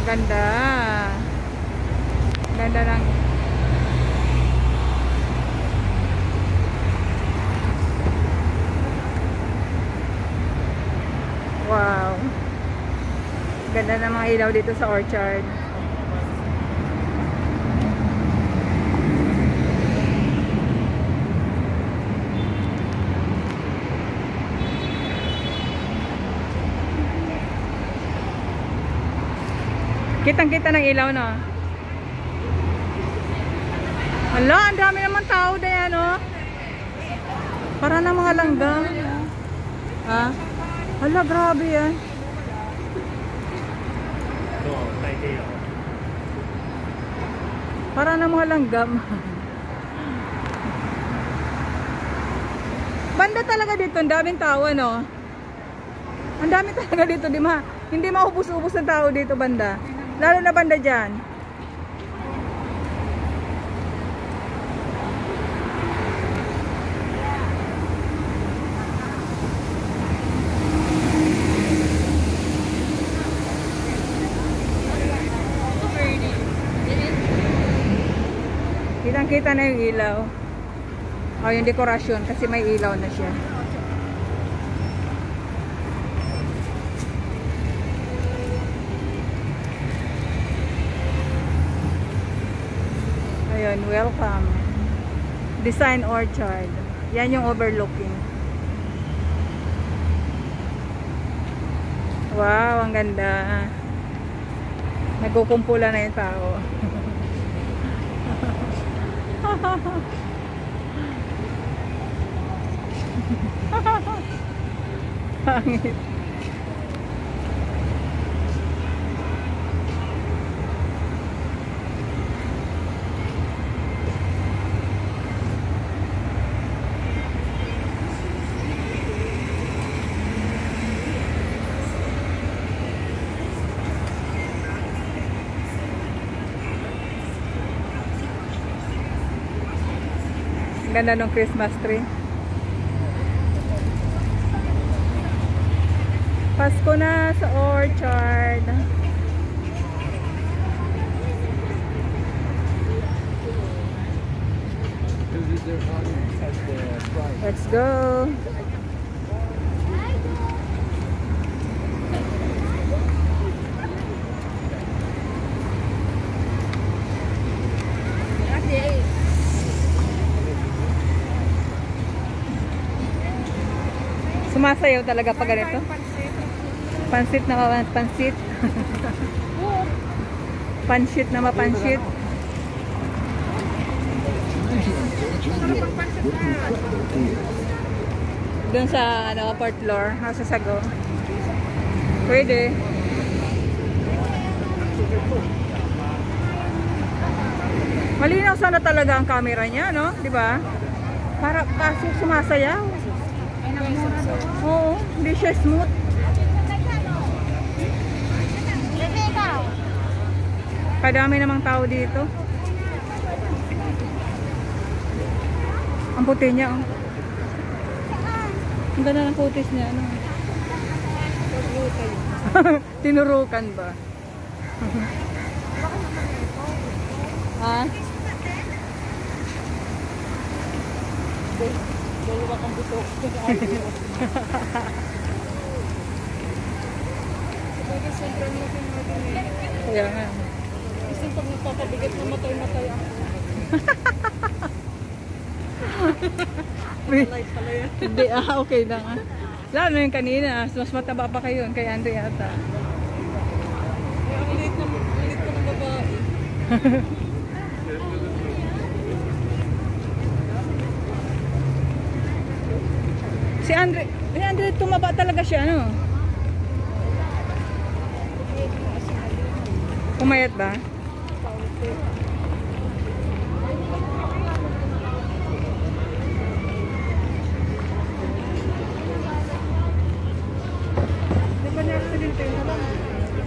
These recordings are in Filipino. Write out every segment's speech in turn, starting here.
Ganda. Ganda ng wow. Ganda ng mga ilaw dito sa orchard. Kitang-kita ng ilaw, no? Hala, ang dami naman tao na yan, no? Para na mga langgam. Ha? Hala, grabe yan. Para na mga langgam. Banda talaga dito, ang daming tao, no? Ang dami talaga dito, hindi maubos-ubos ng tao dito, banda. Lalo na banda dyan. Kitang-kita na yung ilaw. O, yung dekorasyon kasi may ilaw na siya. Ayun, welcome. Design Orchard. Yan yung overlooking. Wow, ang ganda. Nagkukumpula na yung tao. Pangit. Ganda ng Christmas tree. Pasko na sa orchard. Let's go. Sumasayaw talaga pag ganito. Pansit na mapansit. Pansit na mapansit. Doon sa ano, fourth floor, nasa Sago. Pwede. Malinaw sana talaga ang camera niya, no? 'Di ba? Para kaso sumasayaw. Oo, hindi siya smooth. Kadami namang tao dito. Ang puti niya, oh. Ang ganda ng kutis niya, ano? Tinurukan ba? Ha? Dalawa kang butok. Kaya nga. Isang pag nagpapabigat na matay-matay ako. Hindi, okay na nga. Lalo yung kanina, mas mataba pa kayo kay Andre yata. Ang liit ko ng babae. Si Andre tumaba talaga siya, ano? Pumayat ba?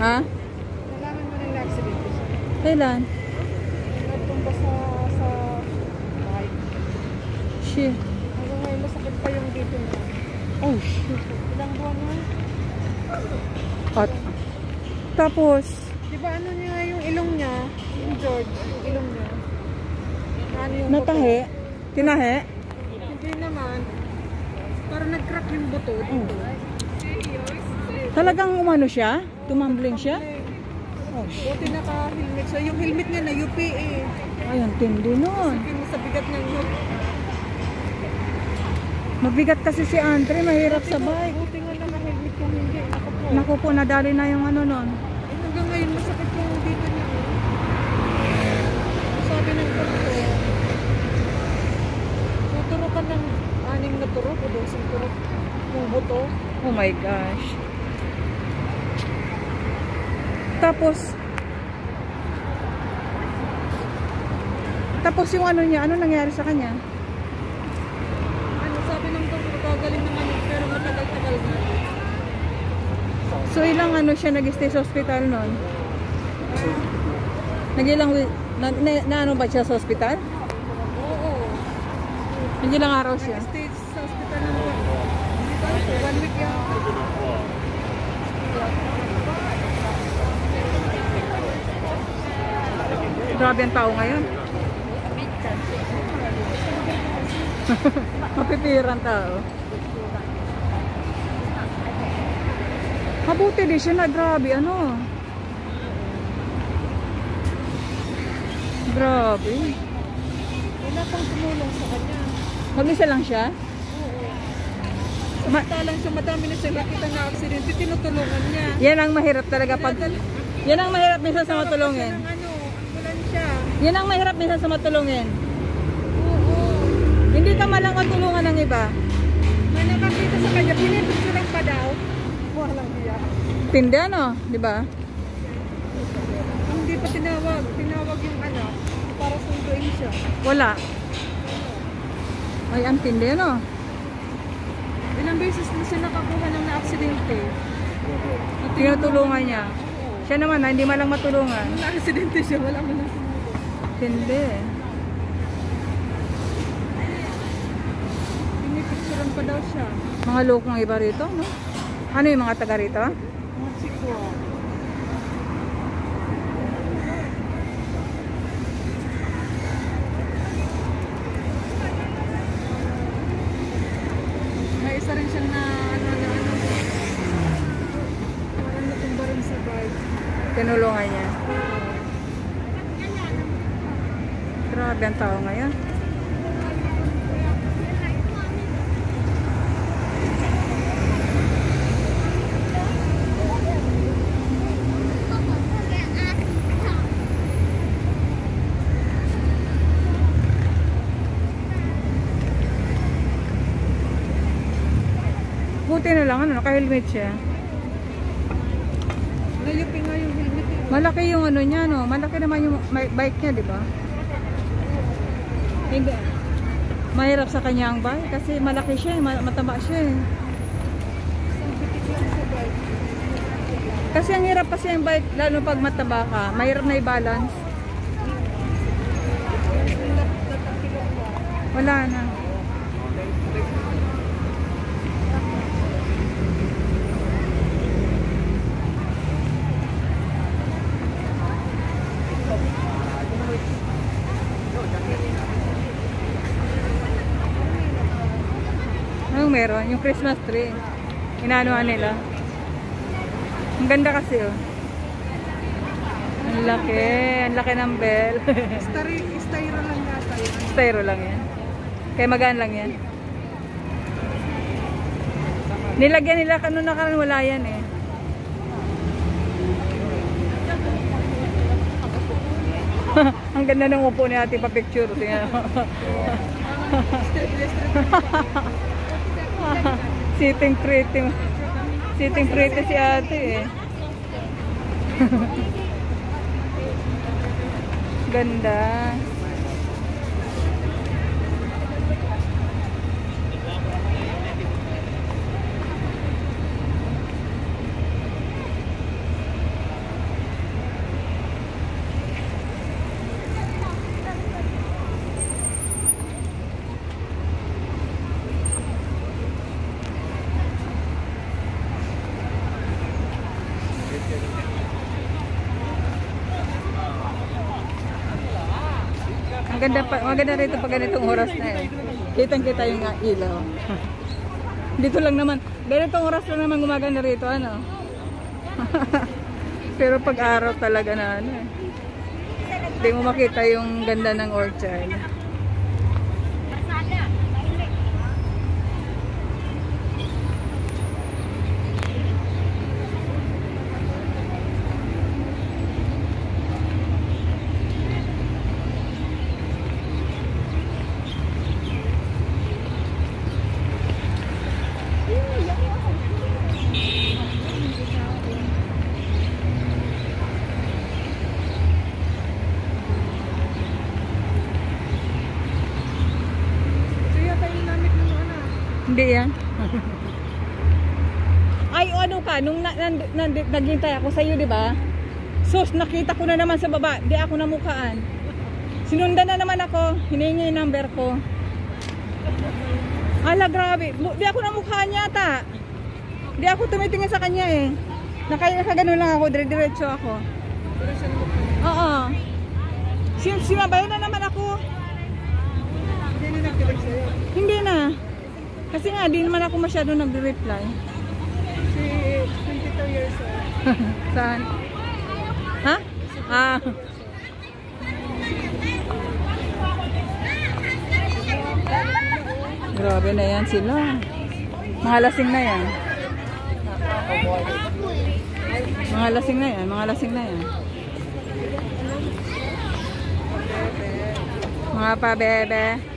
Ha? Nalaman mo na yung accident ko siya. Kailan? Nagtumba sa bike. Shit. Hanggang ngayon masakit pa yung dito na. Oh shit. Ilang buwan na? At tapos Di ba ano niya yung ilong niya? Yung George, yung ilong niya. Ano yung Natahe? Tinahe? buto? Hindi naman. Parang nag-crack yung buto dito. Talagang umano siya? Tumambling siya? Oh, Buti naka-helmet siya. Yung helmet niya na UP eh. ay, ang tindi nun. Sabi mo sa bigat ng hook. Mabigat kasi si Andre, mahirap sa bike. Buti nga naka-helmet yung hindi. Ako po. Naku po, nadali na yung ano nun. Hanggang ngayon masakit yung dito niya. Sabi ng doktor, tuturo ka ng 6 na turok o 12 turok yung buto. Oh my gosh. Tapos yung ano niya, ano nangyari sa kanya? Ano sabi ng doktor, gagaling naman yun, pero matagal-tagal na. So ilang ano siya nag-stay sa hospital nun? Ano ba siya sa hospital? Oo. Ilang araw siya? Stay sa hospital ng dito, 1 week yan. Grabe ang tao ngayon. Mapipiran tao. Mabuti din siya na, grabe, ano. Grabe. Wala pang tumulong sa kanya. Mag-isa lang siya? Samantalang siya, madami na siya nakita na aksidente, tinutulungan niya. Yan ang mahirap talaga pag... Yan ang mahirap minsan sa matulungin. Ng ano, ambulansya. Yan ang mahirap minsan sa matulungin. Oo. Hindi ka malang matulungan ng iba. May nakakita sa kanya, pinipicturean pa daw. Walang hiya. Tindi ano, di ba? Hindi pa tinawag yung ano, para sunduin siya. Wala. Ay, ang tindi ano. Ilang beses na siya nakakuha ng na-aksidente. Tinutulungan niya. Siya naman, hindi malang matulungan. Nung na-aksidente siya, wala mo lang sinulong. Tindi. Pinipicturean pa daw siya. Mga lokong iba rito, no? Ano yung mga taga rito? Mga sikwa. May isa rin siyang na ano. Parang natumba rin sa bike. Tinulungan niya. Grabe ang tao ngayon. Buti na lang, ano, naka-helmet siya. Nayupin nga yung helmet eh. Malaki yung ano niya, no? Malaki naman yung bike niya, di ba? Hindi. Mahirap sa kanya ang bike kasi malaki siya, mataba siya. Isang pitik lang sa bike. Kasi ang hirap kasi ang bike, lalo pag mataba ka, mahirap na i-balance. Wala na. Anong meron? Yung Christmas tree. Inaanoan nila. Ang ganda kasi oh. Ang laki. Ang laki ng bell. Styro lang yata yun. Styro lang yan. Kaya magaan lang yan. Nilagyan nila kanun na karon wala yan eh. Ang ganda ng upo ni ate pa picture. Tingnan mo. Sitting pretty. Sitting pretty si ate eh. Ganda. maganda rito pag ganitong oras na eh. Kitang-kita yung ilaw. Dito lang naman. Ganitong oras lang naman gumaganda rito, ano. Pero pag araw talaga na ano eh. Hindi mo makita yung ganda ng orchard. Hindi yan. Ay, ano ka, nung naghintay ako sa'yo, di ba? Sus, nakita ko na naman sa baba. Di ako namukhaan. Sinundan na naman ako. Hiningi yung number ko. Ala, grabe. Di ako namukhaan yata. Di ako tumitingin sa kanya eh. Nakagano lang ako. Dire-diretso ako. Oo. Sinabayan na naman ako. Hindi na nag-direct sa'yo. Hindi na. Kasi nga, di naman ako masyado nag-reply. Si 22 years old. Saan? Ha? Ah. Grabe na yan sila. Mga lasing na yan. Mga lasing na yan. Mga lasing na yan. Mga pa-bebe.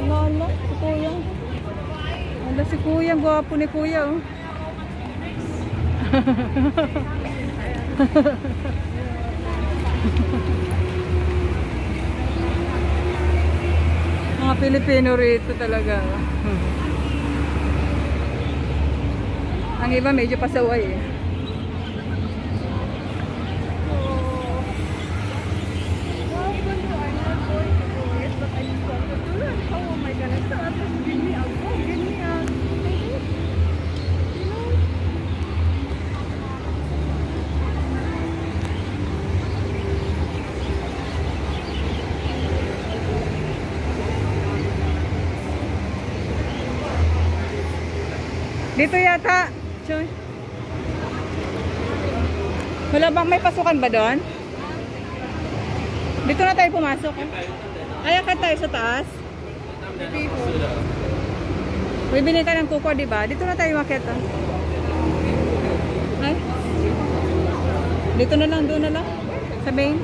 Lala, si Kuya. Lala si Kuya. Gwapo ni Kuya. Oh. Mga Pilipino rito talaga. Ang iba medyo pasaway eh. Dito yata. Choy. Wala bang may pasukan ba doon? Dito na tayo pumasok. Ay, akit tayo sa taas. Bibili ka ng kuko, diba? Dito na tayo makita. Ay? Dito na lang, doon na lang. Sa main.